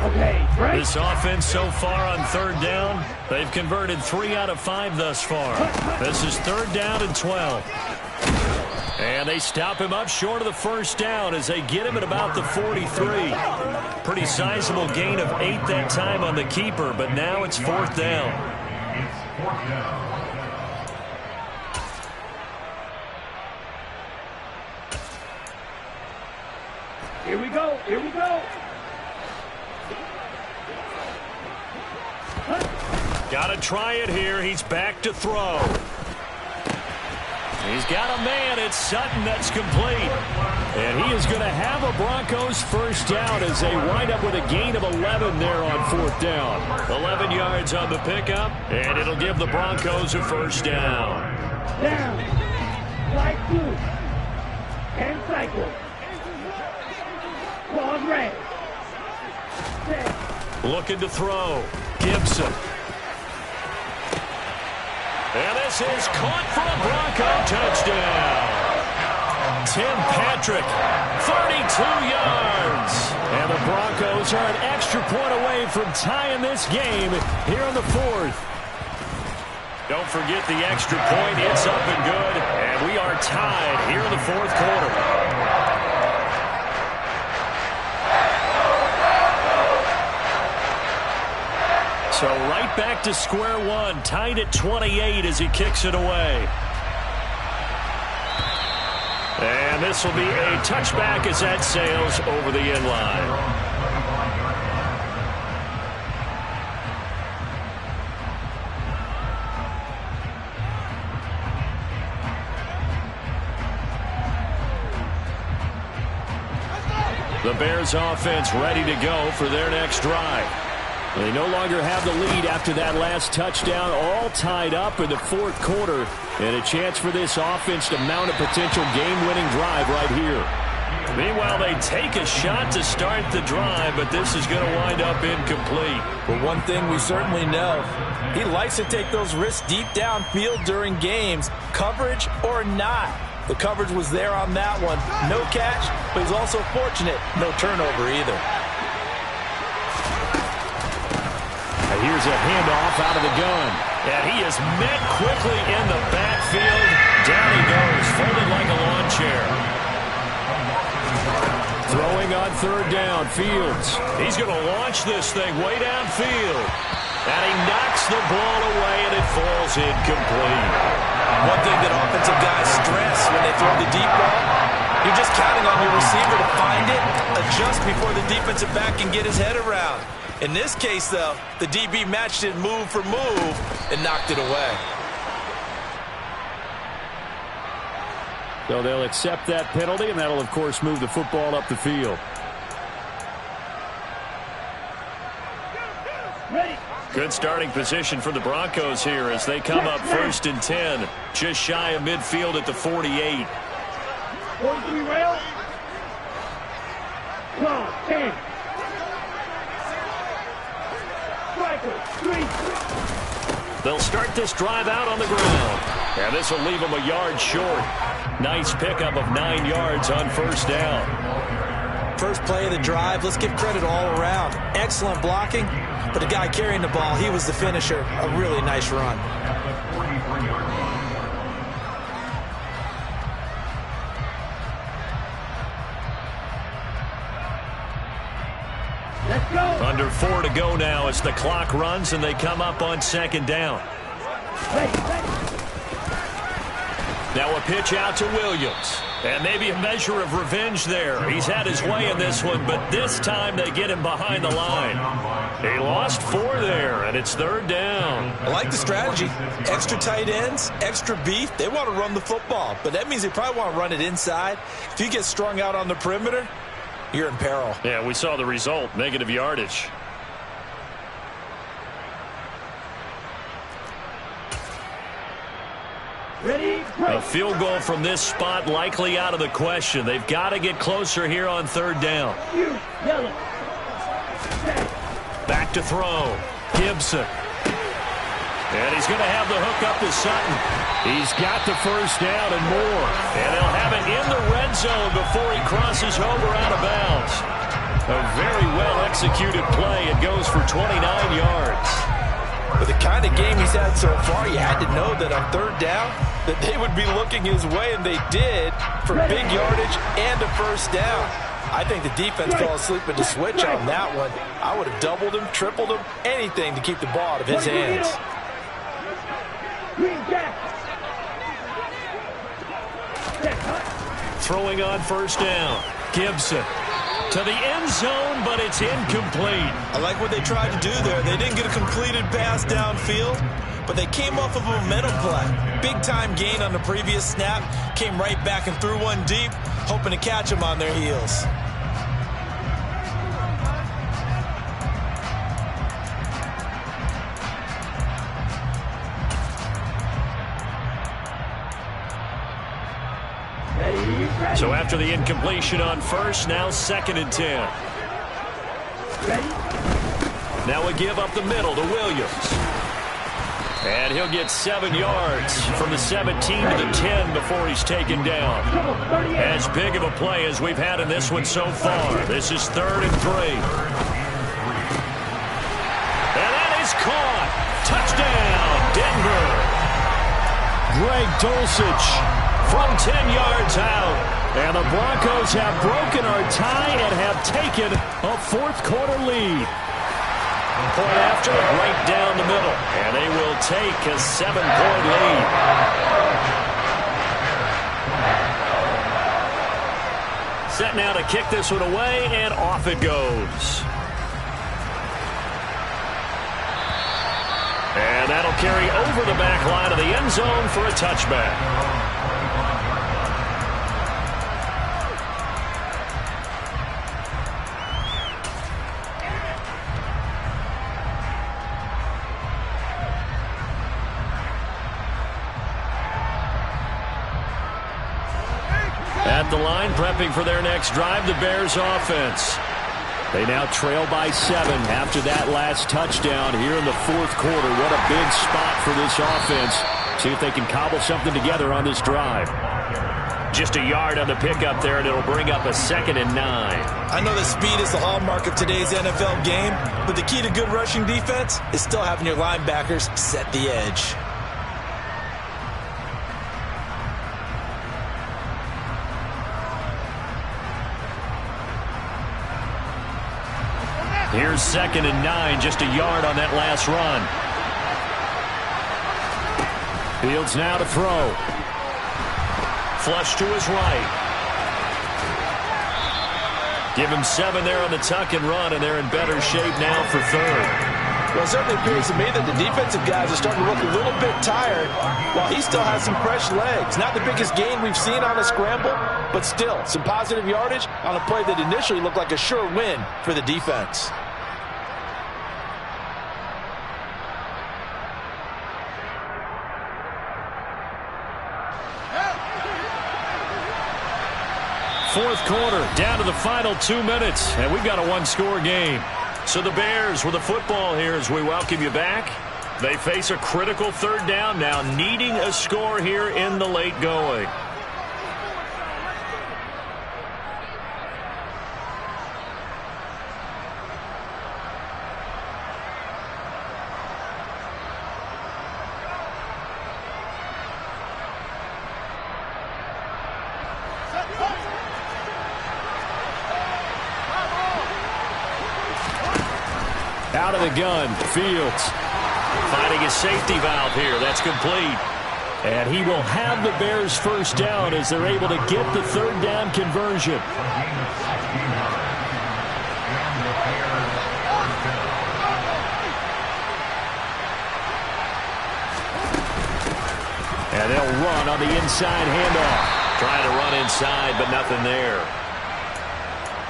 Okay, right. This offense so far on third down, they've converted 3 out of 5 thus far. This is third down and 12. And they stop him up short of the first down as they get him at about the 43. Pretty sizable gain of 8 that time on the keeper, but now it's fourth down. It's fourth down. Here we go. Here we go. Got to try it here. He's back to throw. He's got a man. It's Sutton that's complete. And he is going to have a Broncos first down as they wind up with a gain of 11 there on fourth down. 11 yards on the pickup, and it'll give the Broncos a first down. Down. Slide 2. And cycle. Claws red. Set. Looking to throw. Gibson. And this is caught for a Bronco touchdown. Tim Patrick, 32 yards. And the Broncos are an extra point away from tying this game here in the 4th. Don't forget the extra point. It's up and good. And we are tied here in the 4th quarter. So right back to square one, tied at 28 as he kicks it away. And this will be a touchback as that sails over the end line. The Bears offense ready to go for their next drive. They no longer have the lead after that last touchdown, all tied up in the fourth quarter, and a chance for this offense to mount a potential game-winning drive right here. Meanwhile, they take a shot to start the drive, but this is going to wind up incomplete. Well, one thing we certainly know, he likes to take those risks deep downfield during games, coverage or not. The coverage was there on that one. No catch, but he's also fortunate. No turnover either. Here's a handoff out of the gun. And he is met quickly in the backfield. Down he goes, folded like a lawn chair. Throwing on third down, Fields. He's going to launch this thing way downfield. And he knocks the ball away, and it falls incomplete. One thing that offensive guys stress when they throw the deep ball, you're just counting on your receiver to find it, adjust before the defensive back can get his head around. In this case, though, the DB matched it move for move and knocked it away. So they'll accept that penalty, and that'll, of course, move the football up the field. Good starting position for the Broncos here as they come up 1st and 10. Just shy of midfield at the 48. 43 rail. Come on, 10. They'll start this drive out on the ground. And this will leave them a yard short. Nice pickup of 9 yards on first down. First play of the drive, let's give credit all around. Excellent blocking, but the guy carrying the ball, he was the finisher. A really nice run. Let's go. Under 4 to go now as the clock runs and they come up on 2nd down. Now a pitch out to Williams. And maybe a measure of revenge there. He's had his way in this one, but this time they get him behind the line. He lost 4 there, and it's 3rd down. I like the strategy. Extra tight ends, extra beef. They want to run the football, but that means they probably want to run it inside. If you get strung out on the perimeter, you're in peril. Yeah, we saw the result, negative yardage. Ready, a field goal from this spot likely out of the question. They've got to get closer here on 3rd down. Back to throw. Gibson. And he's going to have the hook up to Sutton. He's got the first down and more. And he'll have it in the red zone before he crosses over out of bounds. A very well-executed play. It goes for 29 yards. With the kind of game he's had so far, you had to know that on 3rd down that they would be looking his way, and they did, for big yardage and a first down. I think the defense fell asleep at the switch on that one. I would have doubled him, tripled him, anything to keep the ball out of his hands. Throwing on first down. Gibson to the end zone, but it's incomplete. I like what they tried to do there. They didn't get a completed pass downfield, but they came off of a momentum play. Big-time gain on the previous snap. Came right back and threw one deep, hoping to catch them on their heels. So after the incompletion on first, now 2nd and 10. Now a give up the middle to Williams. And he'll get 7 yards from the 17 to the 10 before he's taken down. As big of a play as we've had in this one so far. This is 3rd and 3. And that is caught. Touchdown, Denver. Greg Dulcich from 10 yards out. And the Broncos have broken our tie and have taken a 4th quarter lead. Point after, right down the middle. And they will take a 7-point lead. Set now to kick this one away, and off it goes. And that'll carry over the back line of the end zone for a touchback. At the line, prepping for their next drive, the Bears offense. They now trail by 7 after that last touchdown here in the fourth quarter. What a big spot for this offense. See if they can cobble something together on this drive. Just a yard on the pickup there, and it'll bring up a 2nd and 9. I know that speed is the hallmark of today's NFL game, but the key to good rushing defense is still having your linebackers set the edge. Here's 2nd and 9, just a yard on that last run. Fields now to throw. Flush to his right. Give him 7 there on the tuck and run, and they're in better shape now for 3rd. Well, it certainly appears to me that the defensive guys are starting to look a little bit tired while he still has some fresh legs. Not the biggest gain we've seen on a scramble, but still some positive yardage on a play that initially looked like a sure win for the defense. Fourth quarter, down to the final 2 minutes, and we've got a one-score game. So the Bears with the football here as we welcome you back. They face a critical 3rd down now, needing a score here in the late going. Out of the gun, Fields finding his safety valve here. That's complete. And he will have the Bears' first down as they're able to get the 3rd down conversion. And they'll run on the inside handoff. Trying to run inside, but nothing there.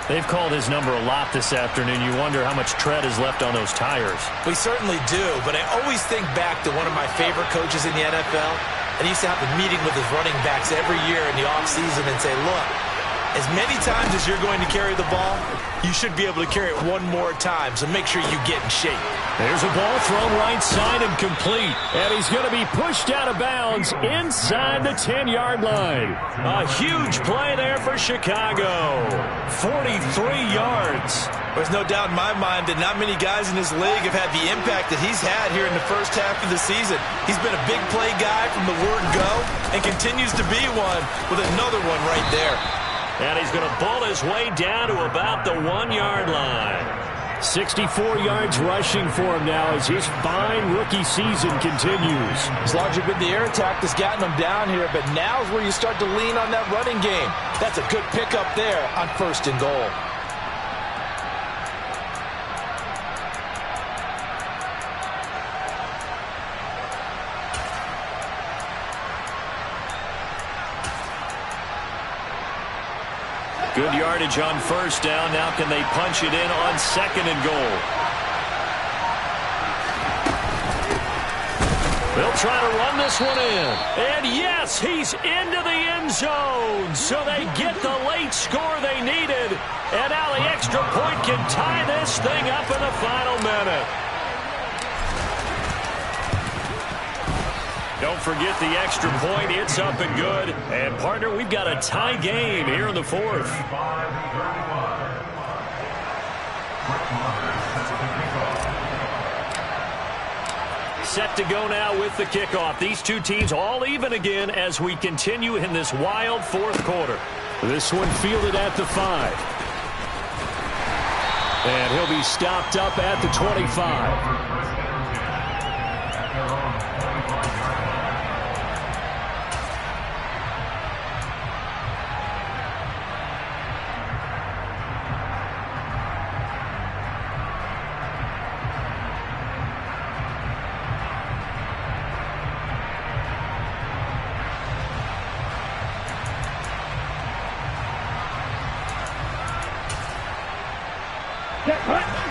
They've called his number a lot this afternoon. You wonder how much tread is left on those tires. We certainly do, but I always think back to one of my favorite coaches in the NFL. And he used to have a meeting with his running backs every year in the offseason and say, look, as many times as you're going to carry the ball, you should be able to carry it one more time, so make sure you get in shape. There's a ball thrown right side and complete. And he's going to be pushed out of bounds inside the 10-yard line. A huge play there for Chicago. 43 yards. There's no doubt in my mind that not many guys in this league have had the impact that he's had here in the first half of the season. He's been a big play guy from the word go and continues to be one with another one right there. And he's going to bull his way down to about the 1-yard line. 64 yards rushing for him now as his fine rookie season continues. It's largely been the air attack that's gotten him down here, but now's where you start to lean on that running game. That's a good pickup there on 1st and goal. Good yardage on 1st down. Now can they punch it in on 2nd and goal? They'll try to run this one in. And yes, he's into the end zone. So they get the late score they needed. And now the extra point can tie this thing up in the final minute. Don't forget the extra point. It's up and good. And, partner, we've got a tie game here in the 4th. Set to go now with the kickoff. These two teams all even again as we continue in this wild 4th quarter. This one fielded at the 5. And he'll be stopped up at the 25.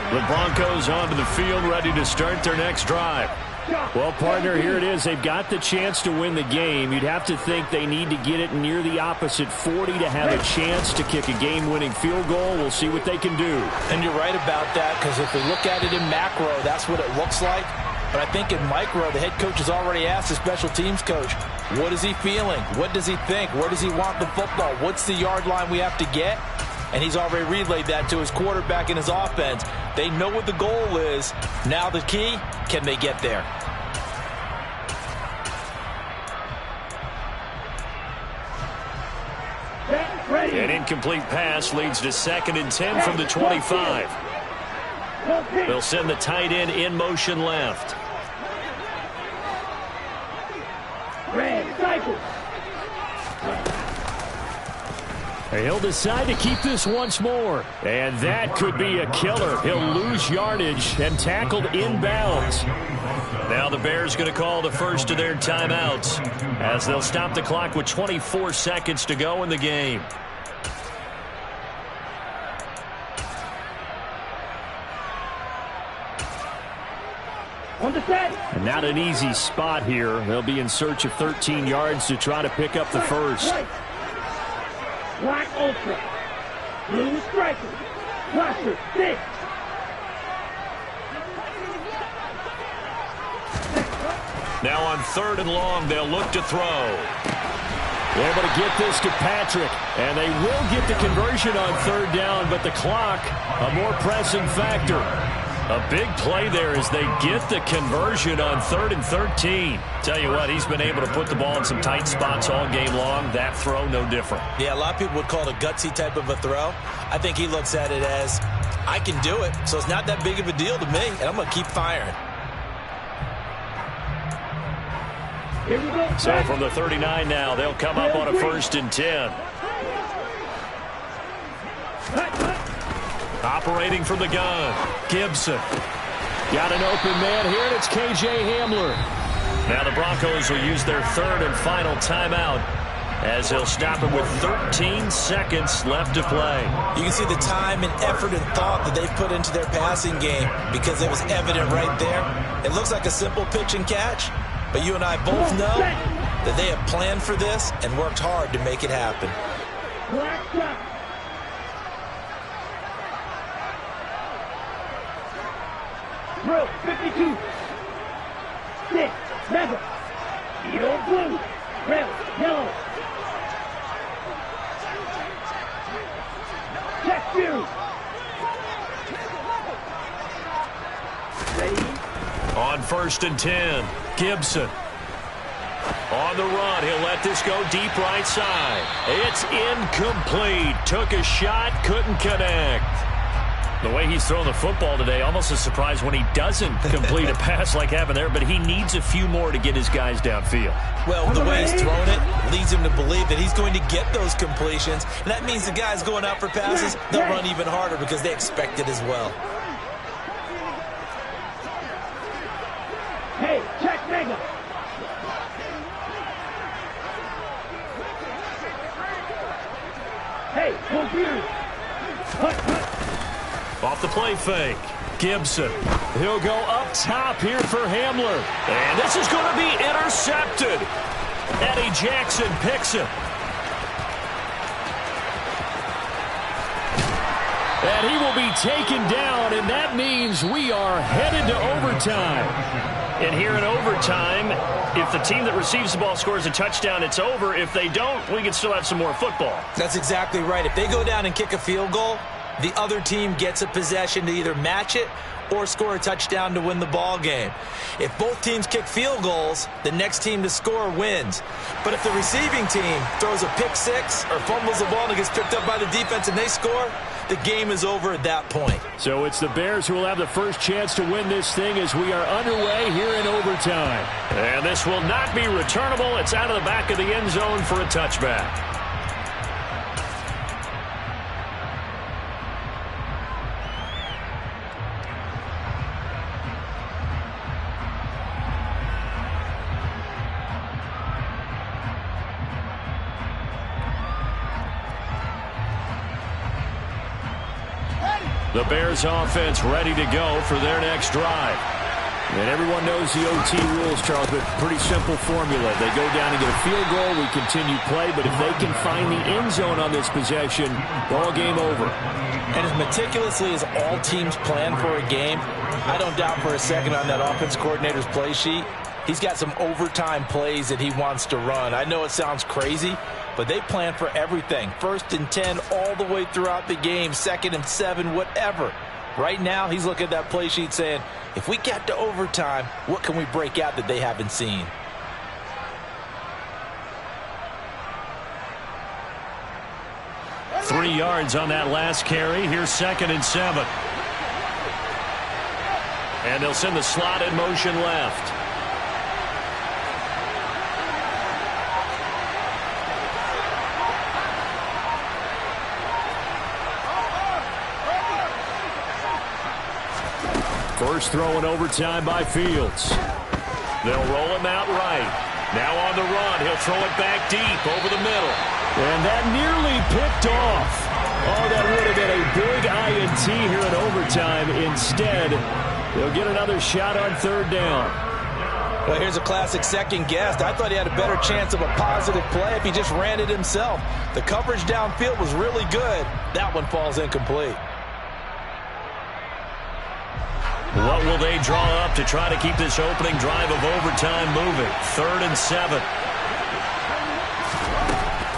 The Broncos onto the field, ready to start their next drive. Well, partner, here it is. They've got the chance to win the game. You'd have to think they need to get it near the opposite 40 to have a chance to kick a game-winning field goal. We'll see what they can do. And you're right about that, because if we look at it in macro, that's what it looks like. But I think in micro, the head coach has already asked the special teams coach, what is he feeling? What does he think? Where does he want the football? What's the yard line we have to get? And he's already relayed that to his quarterback and his offense. They know what the goal is. Now the key, can they get there? An incomplete pass leads to 2nd and 10 from the 25. They'll send the tight end in motion left. He'll decide to keep this once more. And that could be a killer. He'll lose yardage and tackled inbounds. Now the Bears going to call the first of their timeouts as they'll stop the clock with 24 seconds to go in the game. And not an easy spot here. They'll be in search of 13 yards to try to pick up the first. Black Ultra. Blue Striker. Cluster 6. Now on 3rd and long, they'll look to throw. Able to get this to Patrick. And they will get the conversion on 3rd down, but the clock, a more pressing factor. A big play there as they get the conversion on 3rd and 13. Tell you what, he's been able to put the ball in some tight spots all game long. That throw, no different. Yeah, a lot of people would call it a gutsy type of a throw. I think he looks at it as, I can do it, so it's not that big of a deal to me, and I'm going to keep firing. So from the 39 now, they'll come up on a 1st and 10. Operating from the gun, Gibson. Got an open man here, and it's K.J. Hamler. Now the Broncos will use their 3rd and final timeout as they'll stop it with 13 seconds left to play. You can see the time and effort and thought that they've put into their passing game because it was evident right there. It looks like a simple pitch and catch, but you and I both know that they have planned for this and worked hard to make it happen. Drill 52. 6. Mega. Yellow blue. Red. Yellow. Check you. Ready. On 1st and 10, Gibson. On the run, he'll let this go deep right side. It's incomplete. Took a shot, couldn't connect. The way he's throwing the football today, almost a surprise when he doesn't complete a pass like happened there, but he needs a few more to get his guys downfield. Well, the way he's thrown it leads him to believe that he's going to get those completions, and that means the guys going out for passes, they'll run even harder because they expect it as well. Hey, check Mega. Hey, computer. Hut. Off the play fake, Gibson. He'll go up top here for Hamler. And this is going to be intercepted. Eddie Jackson picks it. And he will be taken down, and that means we are headed to overtime. And here in overtime, if the team that receives the ball scores a touchdown, it's over. If they don't, we can still have some more football. That's exactly right. If they go down and kick a field goal, the other team gets a possession to either match it or score a touchdown to win the ball game. If both teams kick field goals, the next team to score wins. But if the receiving team throws a pick six or fumbles the ball and it gets picked up by the defense and they score, the game is over at that point. So it's the Bears who will have the first chance to win this thing as we are underway here in overtime. And this will not be returnable. It's out of the back of the end zone for a touchback. The Bears offense ready to go for their next drive. And everyone knows the OT rules, Charles, but pretty simple formula. They go down and get a field goal, we continue play, but if they can find the end zone on this possession, ball game over. And as meticulously as all teams plan for a game, I don't doubt for a second on that offense coordinator's play sheet, he's got some overtime plays that he wants to run. I know it sounds crazy, but they plan for everything. 1st and 10 all the way throughout the game, 2nd and 7, whatever. Right now, he's looking at that play sheet saying, if we get to overtime, what can we break out that they haven't seen? Three yards on that last carry. Here's 2nd and 7. And they'll send the slot in motion left. First throw in overtime by Fields. They'll roll him out right. Now on the run. He'll throw it back deep over the middle. And that nearly picked off. Oh, that would have been a big INT here in overtime. Instead, they'll get another shot on 3rd down. Well, here's a classic second guess. I thought he had a better chance of a positive play if he just ran it himself. The coverage downfield was really good. That one falls incomplete. What will they draw up to try to keep this opening drive of overtime moving? 3rd and 7.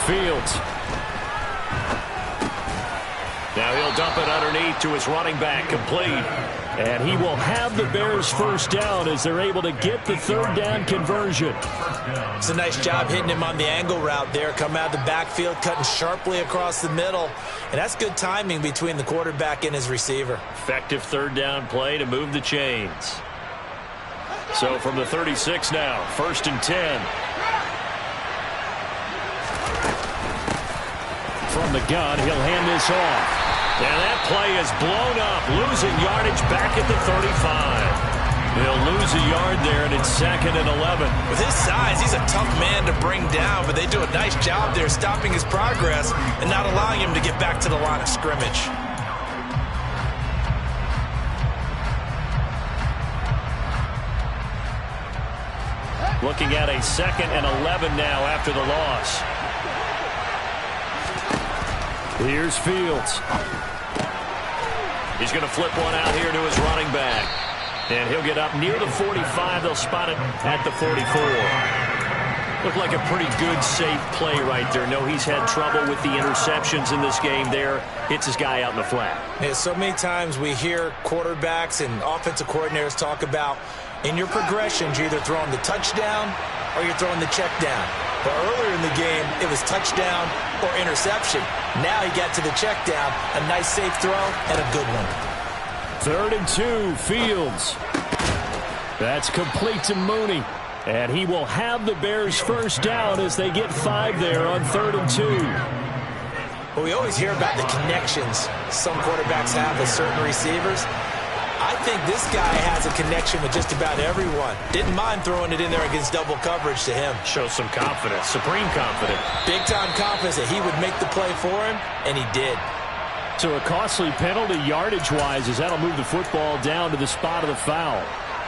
Fields. Now he'll dump it underneath to his running back, complete. And he will have the Bears first down as they're able to get the 3rd down conversion. It's a nice job hitting him on the angle route there. Come out of the backfield, cutting sharply across the middle. And that's good timing between the quarterback and his receiver. Effective 3rd down play to move the chains. So from the 36 now, 1st and 10. From the gun, he'll hand this off. And that play is blown up, losing yardage back at the 35. He'll lose a yard there, and it's 2nd and 11. With his size, he's a tough man to bring down, but they do a nice job there stopping his progress and not allowing him to get back to the line of scrimmage. Looking at a 2nd and 11 now after the loss. Here's Fields. He's going to flip one out here to his running back. And he'll get up near the 45. They'll spot it at the 44. Looked like a pretty good, safe play right there. No, he's had trouble with the interceptions in this game there. Hits his guy out in the flat. Yeah, so many times we hear quarterbacks and offensive coordinators talk about in your progressions, you're either throwing the touchdown or you're throwing the check down. But earlier in the game, it was touchdown or interception. Now he got to the check down, a nice safe throw, and a good one. 3rd and 2, Fields. That's complete to Mooney. And he will have the Bears first down as they get 5 there on 3rd and 2. Well, we always hear about the connections some quarterbacks have with certain receivers. I think this guy has a connection with just about everyone. Didn't mind throwing it in there against double coverage to him. Shows some confidence, supreme confidence. Big-time confidence that he would make the play for him, and he did. So a costly penalty yardage-wise as that'll move the football down to the spot of the foul.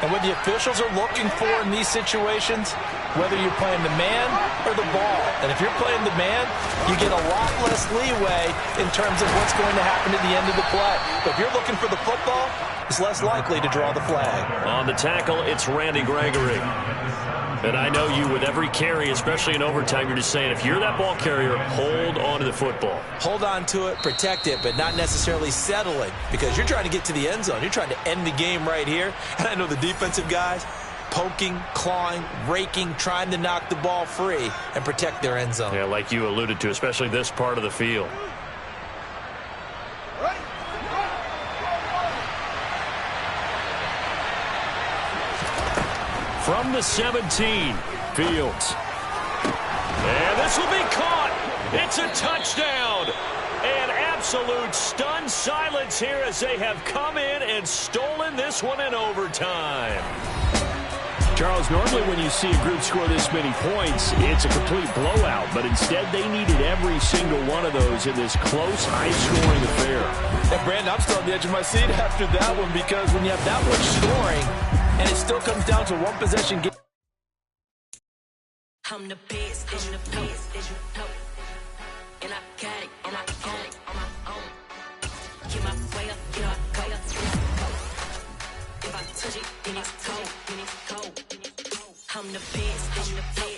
And what the officials are looking for in these situations, whether you're playing the man or the ball. And if you're playing the man, you get a lot less leeway in terms of what's going to happen at the end of the play. But if you're looking for the football, it's less likely to draw the flag. On the tackle, it's Randy Gregory. And I know you, with every carry, especially in overtime, you're just saying, if you're that ball carrier, hold on to the football. Hold on to it, protect it, but not necessarily settle it, because you're trying to get to the end zone. You're trying to end the game right here. And I know the defensive guys poking, clawing, raking, trying to knock the ball free and protect their end zone. Yeah, like you alluded to, especially this part of the field. From the 17, Fields. And this will be caught. It's a touchdown. And absolute stunned silence here as they have come in and stolen this one in overtime. Charles, normally when you see a group score this many points, it's a complete blowout. But instead, they needed every single one of those in this close, high-scoring affair. And, Brandon, I'm still on the edge of my seat after that one because when you have that much scoring and it still comes down to one possession game. I'm the best, and the best, and I got it, and I own it, on my own. Get my way up, get my way up, if I touch it, then it's cold, I'm the best, and the best.